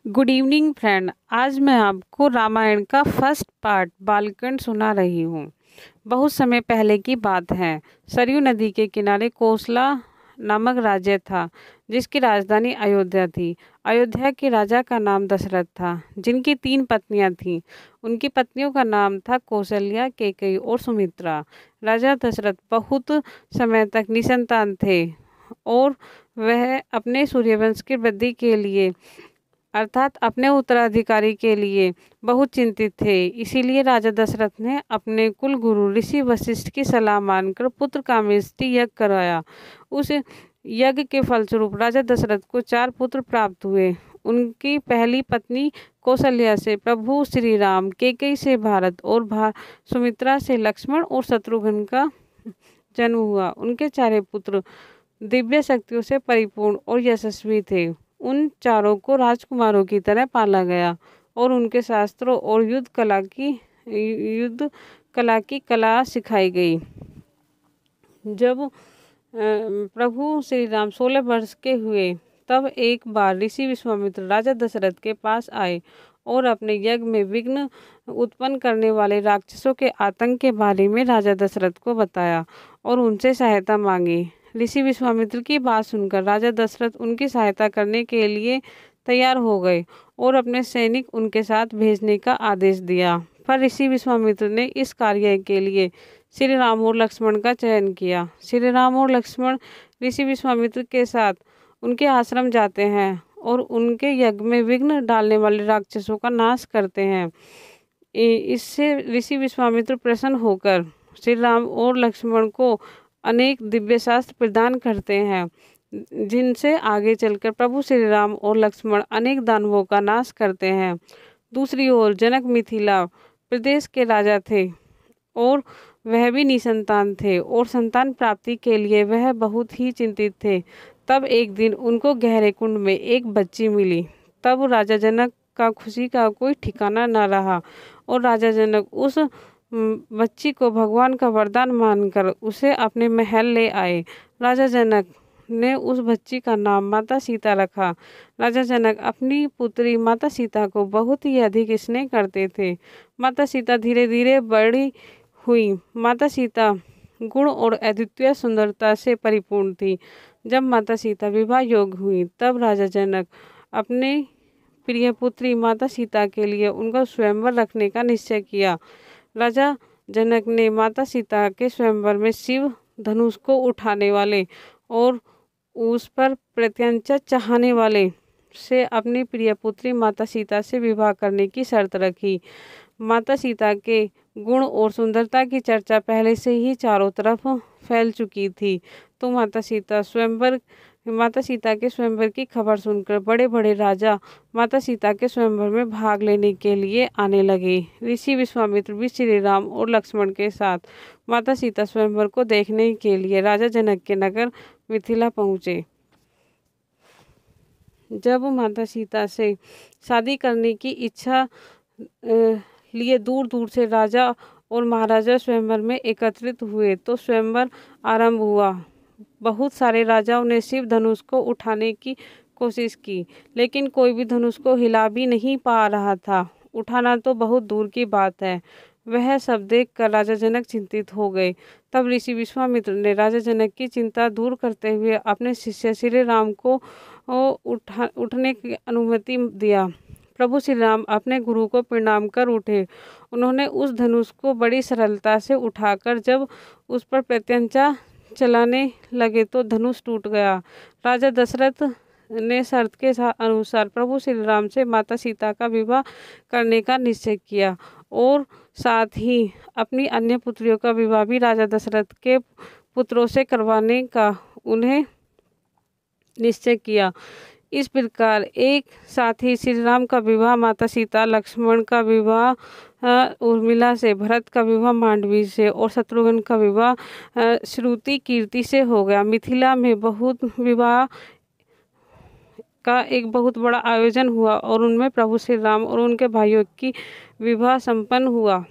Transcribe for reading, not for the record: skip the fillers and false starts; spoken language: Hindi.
Good evening friend. आज मैं आपको रामायण का फर्स्ट पार्ट बालकांड सुना रही हूँ। बहुत समय पहले की बात है। सरयू नदी के किनारे कोसला नामक राज्य था, जिसकी राजधानी अयोध्या थी। अयोध्या के राजा का नाम दशरथ था, जिनकी 3 पत्नियां थीं। उनकी पत्नियों का नाम था कौशल्या, कैकेयी और सुमित्रा। राजा दशरथ बहुत समय तक निसंतान थे और वह अपने सूर्यवंश की वृद्धि के लिए अर्थात अपने उत्तराधिकारी के लिए बहुत चिंतित थे। इसीलिए राजा दशरथ ने अपने कुल गुरु ऋषि वशिष्ठ की सलाह मानकर पुत्र कामेष्टि यज्ञ कराया। उस यज्ञ के फलस्वरूप राजा दशरथ को 4 पुत्र प्राप्त हुए। उनकी पहली पत्नी कौशल्या से प्रभु श्री राम, कैकेयी से भारत और सुमित्रा से लक्ष्मण और शत्रुघ्न का जन्म हुआ। उनके 4 पुत्र दिव्य शक्तियों से परिपूर्ण और यशस्वी थे। उन चारों को राजकुमारों की तरह पाला गया और उनके शास्त्रों और युद्ध कला की कला सिखाई गई। जब प्रभु श्री राम 16 वर्ष के हुए, तब एक बार ऋषि विश्वामित्र राजा दशरथ के पास आए और अपने यज्ञ में विघ्न उत्पन्न करने वाले राक्षसों के आतंक के बारे में राजा दशरथ को बताया और उनसे सहायता मांगी। ऋषि विश्वामित्र की बात सुनकर राजा दशरथ उनकी सहायता करने के लिए तैयार हो गए और अपने सैनिक उनके साथ भेजने का आदेश दिया। पर ऋषि विश्वामित्र ने इस कार्य के लिए श्री राम और लक्ष्मण का चयन किया। श्री राम और लक्ष्मण ऋषि विश्वामित्र के साथ उनके आश्रम जाते हैं और उनके यज्ञ में विघ्न डालने वाले राक्षसों का नाश करते हैं। इससे ऋषि विश्वामित्र प्रसन्न होकर श्री राम और लक्ष्मण को अनेक दिव्य शास्त्र प्रदान करते हैं, जिनसे आगे चलकर प्रभु श्री राम और लक्ष्मण अनेक दानवों का नाश करते हैं। दूसरी ओर जनक मिथिला प्रदेश के राजा थे और वह भी निसंतान थे और संतान प्राप्ति के लिए वह बहुत ही चिंतित थे। तब एक दिन उनको गहरे कुंड में एक बच्ची मिली। तब राजा जनक का खुशी का कोई ठिकाना न रहा और राजा जनक उस बच्ची को भगवान का वरदान मानकर उसे अपने महल ले आए। राजा जनक ने उस बच्ची का नाम माता सीता रखा। राजा जनक अपनी पुत्री माता सीता को बहुत ही अधिक स्नेह करते थे। माता सीता धीरे धीरे बड़ी हुई। माता सीता गुण और अद्वितीय सुंदरता से परिपूर्ण थी। जब माता सीता विवाह योग्य हुई, तब राजा जनक अपने प्रिय पुत्री माता सीता के लिए उनका स्वयंवर रखने का निश्चय किया। राजा जनक ने माता सीता के स्वयंवर में शिव धनुष को उठाने वाले और उस पर प्रत्यंचा चाहने वाले से अपनी प्रिय पुत्री माता सीता से विवाह करने की शर्त रखी। माता सीता के गुण और सुंदरता की चर्चा पहले से ही चारों तरफ फैल चुकी थी, तो माता सीता के स्वयंवर की खबर सुनकर बड़े बड़े राजा माता सीता के स्वयंवर में भाग लेने के लिए आने लगे। ऋषि विश्वामित्र भी श्री राम और लक्ष्मण के साथ माता सीता स्वयंवर को देखने के लिए राजा जनक के नगर मिथिला पहुँचे। जब माता सीता से शादी करने की इच्छा लिए दूर दूर से राजा और महाराजा स्वयंवर में एकत्रित हुए, तो स्वयंवर आरंभ हुआ। बहुत सारे राजाओं ने शिव धनुष को उठाने की कोशिश की, लेकिन कोई भी धनुष को हिला भी नहीं पा रहा था। उठाना तो बहुत दूर की बात है। वह सब देखकर राजा जनक चिंतित हो गए। तब ऋषि विश्वामित्र ने राजा जनक की चिंता दूर करते हुए अपने शिष्य श्री राम को उठने की अनुमति दिया। प्रभु श्री राम अपने गुरु को प्रणाम कर उठे। उन्होंने उस धनुष को बड़ी सरलता से उठाकर जब उस पर प्रत्यंचा चलाने लगे तो धनुष टूट गया। राजा दशरथ ने शर्त के अनुसार प्रभु श्री राम से माता सीता का विवाह करने का निश्चय किया और साथ ही अपनी अन्य पुत्रियों का विवाह भी राजा दशरथ के पुत्रों से करवाने का उन्हें निश्चय किया। इस प्रकार एक साथ ही श्री राम का विवाह माता सीता, लक्ष्मण का विवाह उर्मिला से, भरत का विवाह मांडवी से और शत्रुघ्न का विवाह श्रुति कीर्ति से हो गया। मिथिला में बहुत विवाह का एक बहुत बड़ा आयोजन हुआ और उनमें प्रभु श्री राम और उनके भाइयों की विवाह संपन्न हुआ।